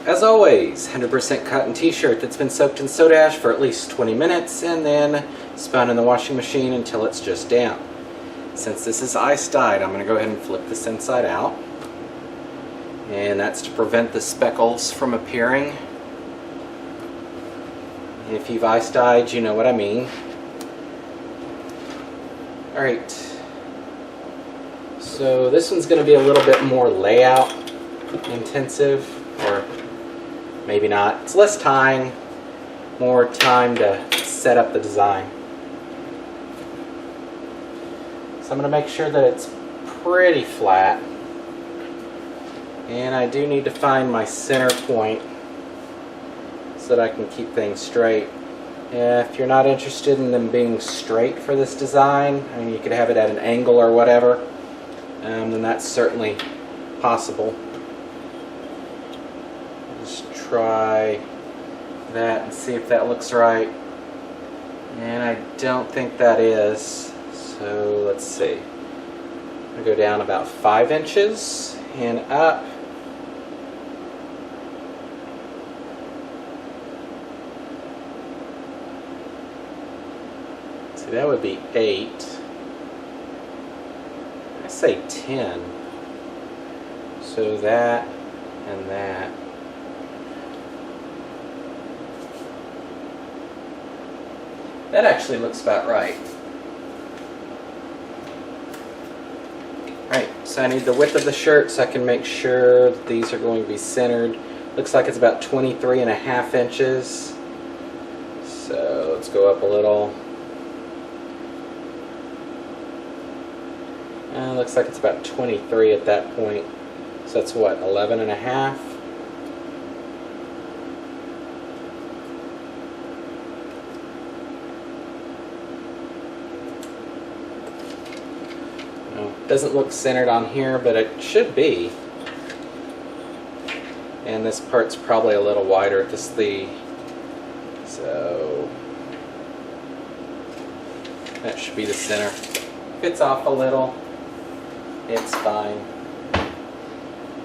As always, 100% cotton t-shirt that's been soaked in soda ash for at least 20 minutes and then spun in the washing machine until it's just damp. Since this is ice dyed, I'm going to go ahead and flip this inside out. And that's to prevent the speckles from appearing. If you've ice dyed, you know what I mean. Alright, so this one's going to be a little bit more layout intensive, or maybe not. It's less tying, more time to set up the design. So I'm going to make sure that it's pretty flat. And I do need to find my center point so that I can keep things straight. If you're not interested in them being straight for this design, I mean, you could have it at an angle or whatever, then that's certainly possible. Just try that and see if that looks right. And I don't think that is, so let's see. I'm going to go down about 5 inches and up. That would be 8. I say 10. So that and that. That actually looks about right. Alright, so I need the width of the shirt so I can make sure that these are going to be centered. Looks like it's about 23.5 inches. So let's go up a little. Looks like it's about 23 at that point. So that's what, 11.5? No, doesn't look centered on here, but it should be. And this part's probably a little wider at the sleeve. So that should be the center. If it's off a little, it's fine.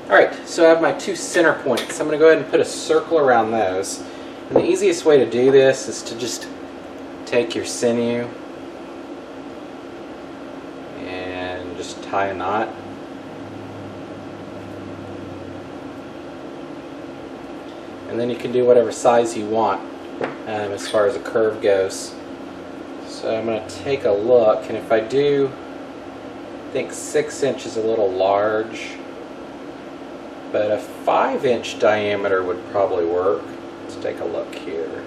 Alright, so I have my 2 center points. I'm going to go ahead and put a circle around those. And the easiest way to do this is to just take your sinew and just tie a knot. And then you can do whatever size you want as far as a curve goes. So I'm going to take a look, and if I do, I think 6 inches is a little large, but a 5-inch diameter would probably work. Let's take a look here.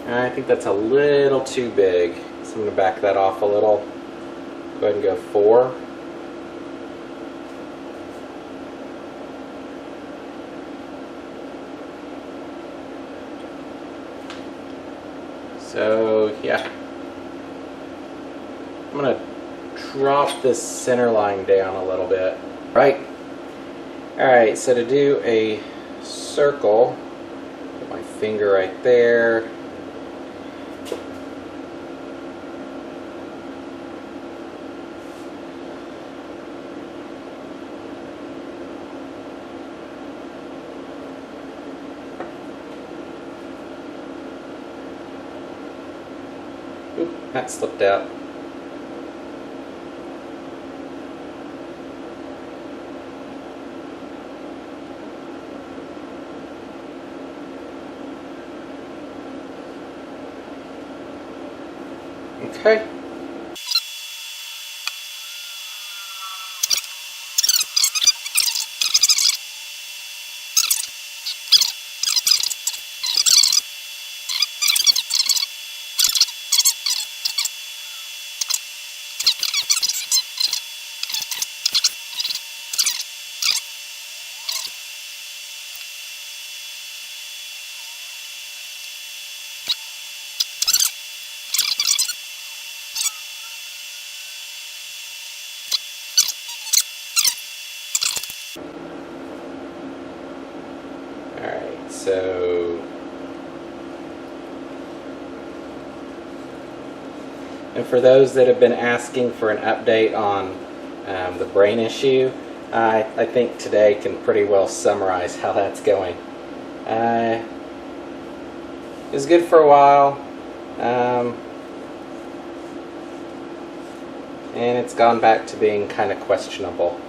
I think that's a little too big, so I'm going to back that off a little. Go ahead and go 4. So yeah, I'm going to drop this center line down a little bit. Right. Alright, so to do a circle, put my finger right there. Oop, that slipped out. Okay. Alright, so and for those that have been asking for an update on the brain issue, I think today can pretty well summarize how that's going. It was good for a while, and it's gone back to being kind of questionable.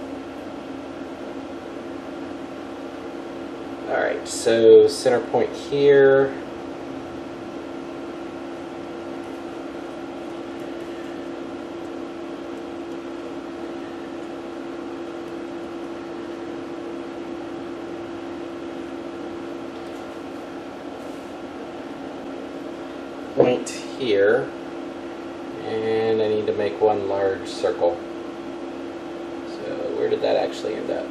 Alright, so center point here. Point here, and I need to make one large circle. So where did that actually end up?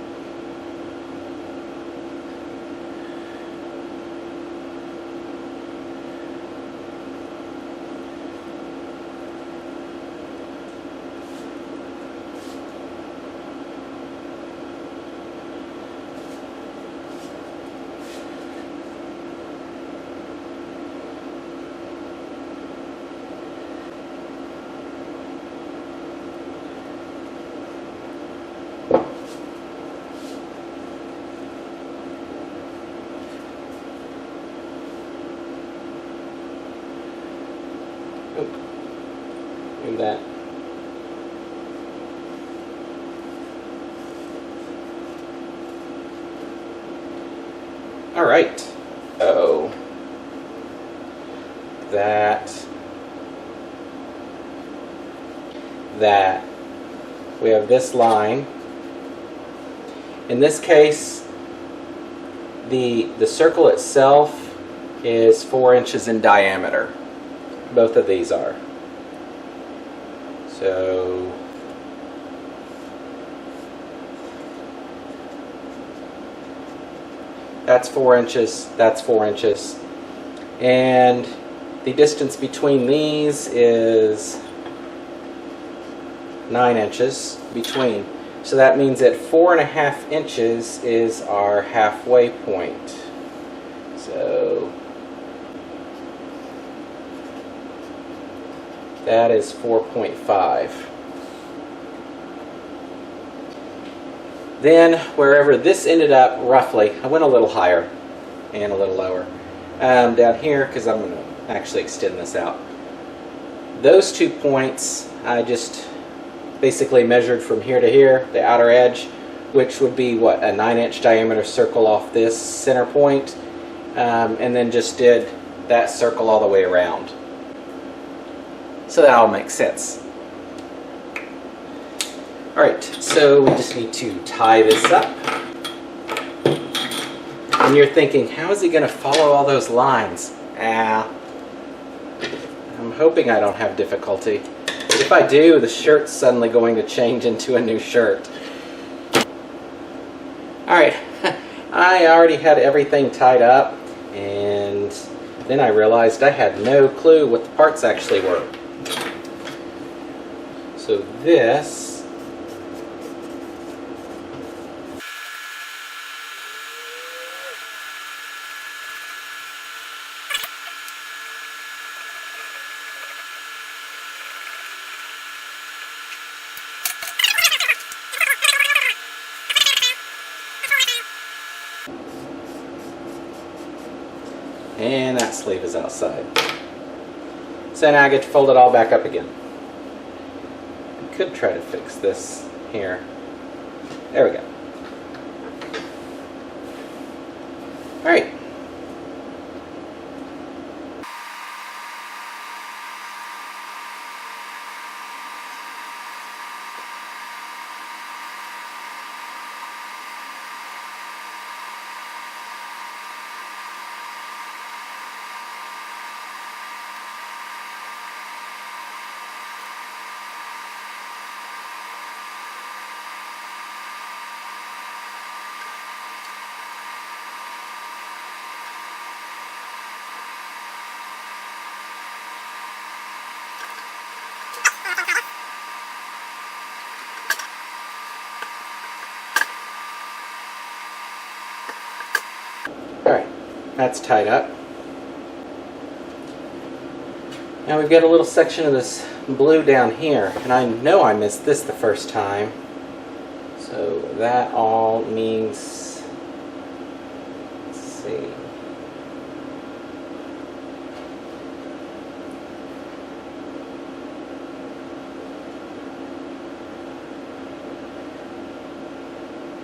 Do that. All right. So that we have this line. In this case, the circle itself is 4 inches in diameter. Both of these are. So that's 4 inches, that's 4 inches. And the distance between these is 9 inches between. So that means that 4.5 inches is our halfway point. So that is 4.5. Then wherever this ended up, roughly, I went a little higher and a little lower. Down here, because I'm going to actually extend this out. Those 2 points, I just basically measured from here to here, the outer edge, which would be, what, a 9-inch diameter circle off this center point, and then just did that circle all the way around. So that all makes sense. Alright, so we just need to tie this up. And you're thinking, how is he going to follow all those lines? I'm hoping I don't have difficulty. If I do, the shirt's suddenly going to change into a new shirt. Alright, I already had everything tied up, and then I realized I had no clue what the parts actually were. So this and that sleeve is outside. So now I get to fold it all back up again. I could try to fix this here. There we go. Alright. Alright, that's tied up. Now we've got a little section of this blue down here, and I know I missed this the first time. So that all means, let's see.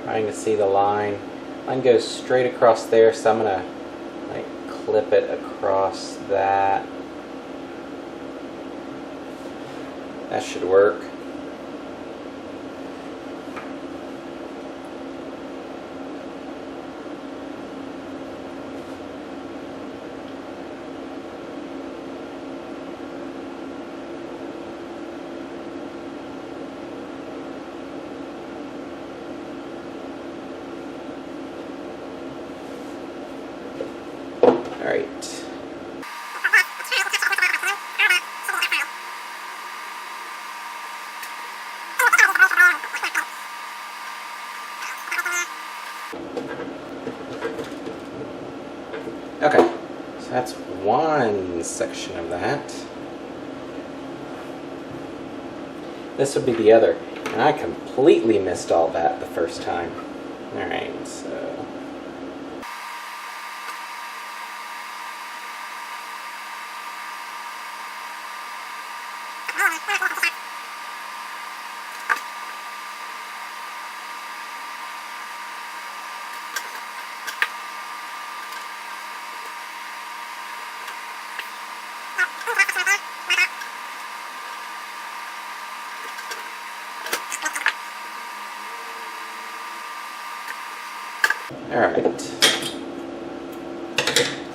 Trying to see the line. Line goes straight across there, so I'm gonna like clip it across that. That should work. All right. Okay, so that's one section of that. This would be the other. And I completely missed all that the first time. Alright, so... Alright,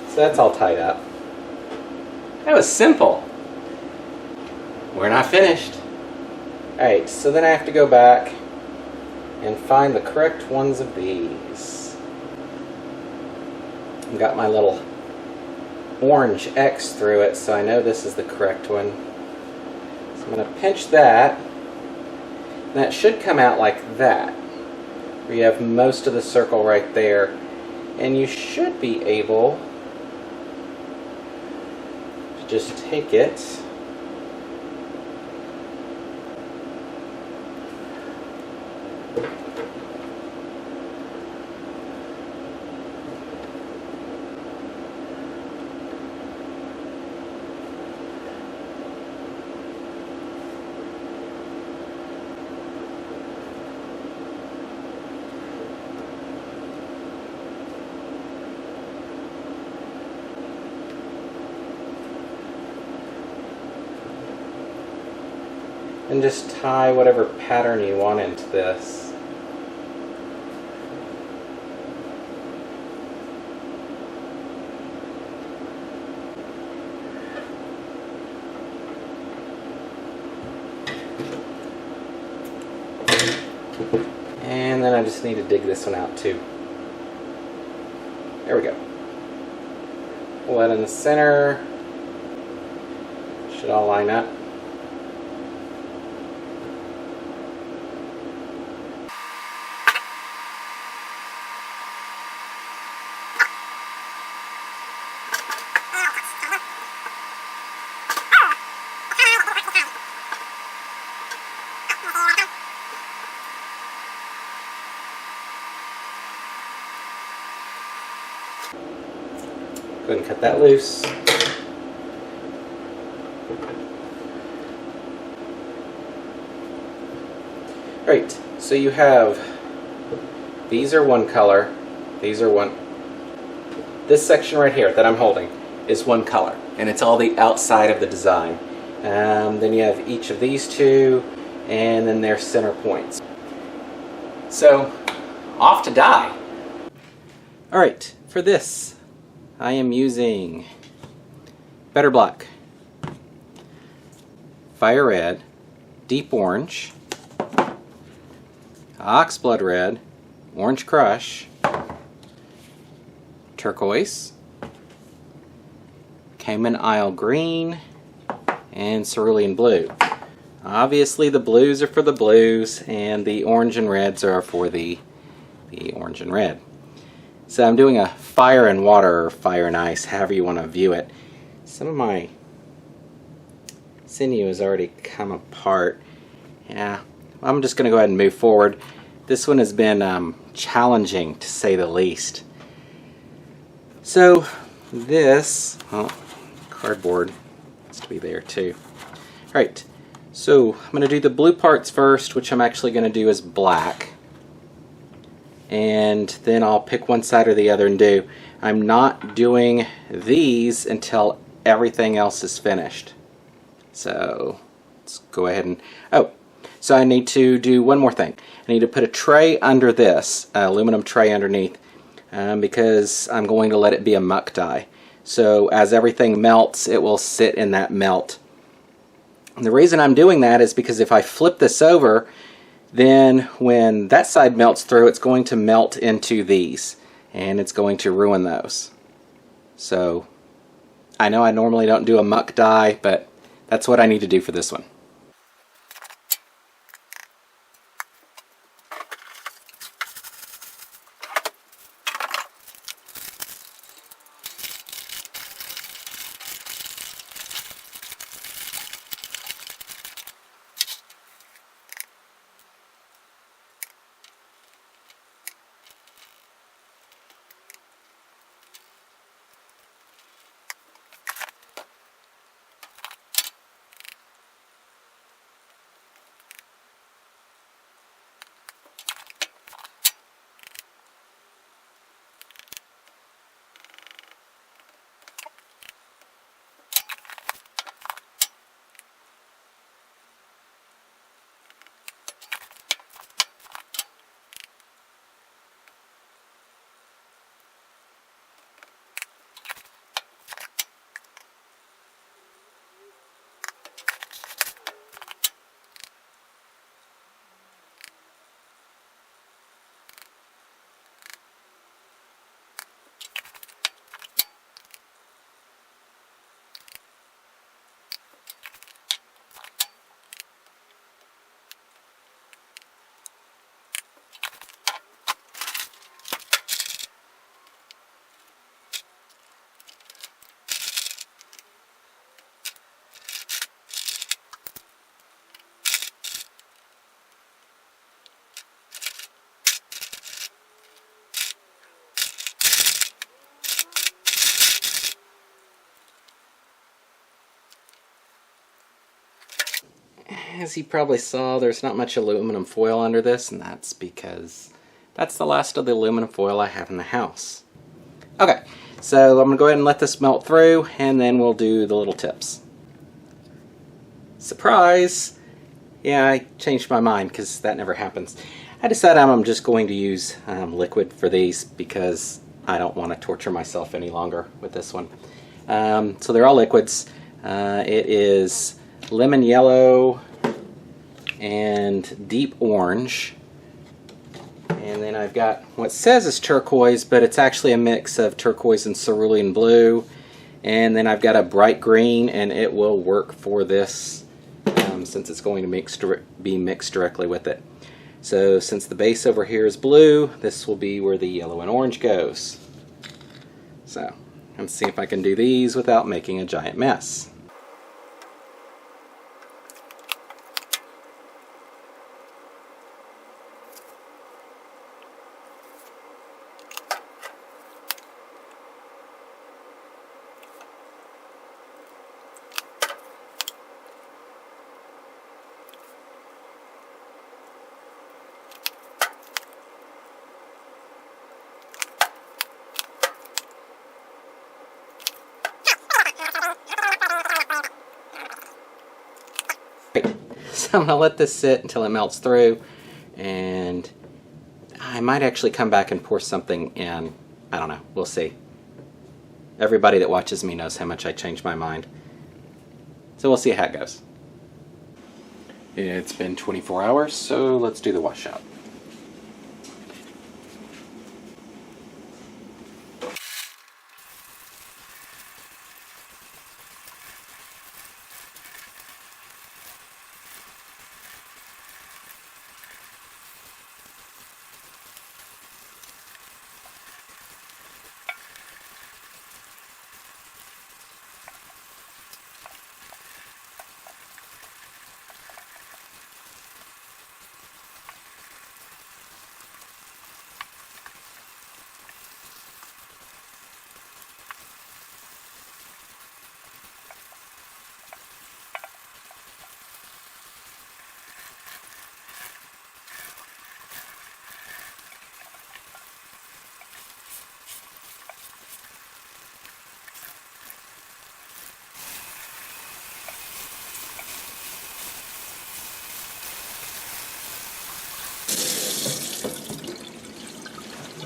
so that's all tied up. That was simple. We're not finished. Alright, so then I have to go back and find the correct ones of these. I've got my little orange X through it, so I know this is the correct one. So I'm going to pinch that, and that should come out like that. Where you have most of the circle right there, and you should be able to just take it and just tie whatever pattern you want into this. And then I just need to dig this one out too. There we go. Pull that in the center. Should all line up. Go ahead and cut that loose. Right, so you have, these are one color, these are one, this section right here that I'm holding is one color, and it's all the outside of the design. Then you have each of these two, and then their center points. So, off to dye. Alright, for this, I am using Better Black, Fire Red, Deep Orange, Oxblood Red, Orange Crush, Turquoise, Cayman Isle Green, and Cerulean Blue. Obviously the blues are for the blues, and the orange and reds are for the orange and red. So I'm doing a fire and water, or fire and ice, however you want to view it. Some of my sinew has already come apart. Yeah, I'm just going to go ahead and move forward. This one has been challenging, to say the least. So this, well, cardboard has to be there too. Alright, so I'm going to do the blue parts first, which I'm actually going to do as black. And then I'll pick one side or the other and do. I'm not doing these until everything else is finished. So let's go ahead and, so I need to do one more thing. I need to put a tray under this, aluminum tray underneath, because I'm going to let it be a muck dye. So as everything melts, it will sit in that melt. And the reason I'm doing that is because if I flip this over, then when that side melts through, it's going to melt into these, and it's going to ruin those. So I know I normally don't do a muck dye, but that's what I need to do for this one. As you probably saw, there's not much aluminum foil under this, and that's because that's the last of the aluminum foil I have in the house. Okay, so I'm going to go ahead and let this melt through, and then we'll do the little tips. Surprise! Yeah, I changed my mind because that never happens. I decided I'm just going to use liquid for these because I don't want to torture myself any longer with this one. So they're all liquids. It is lemon yellow and deep orange, and then I've got what says is turquoise, but it's actually a mix of turquoise and cerulean blue, and then I've got a bright green, and it will work for this since it's going to be mixed directly with it. So since the base over here is blue, this will be where the yellow and orange goes. So let's see if I can do these without making a giant mess. So I'm going to let this sit until it melts through, and I might actually come back and pour something in. I don't know. We'll see. Everybody that watches me knows how much I change my mind. So we'll see how it goes. It's been 24 hours, so let's do the washout.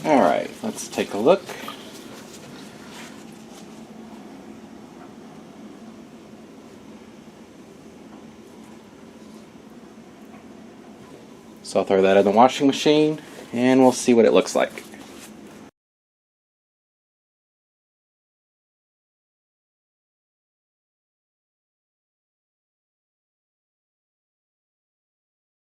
Alright, let's take a look. So I'll throw that in the washing machine and we'll see what it looks like.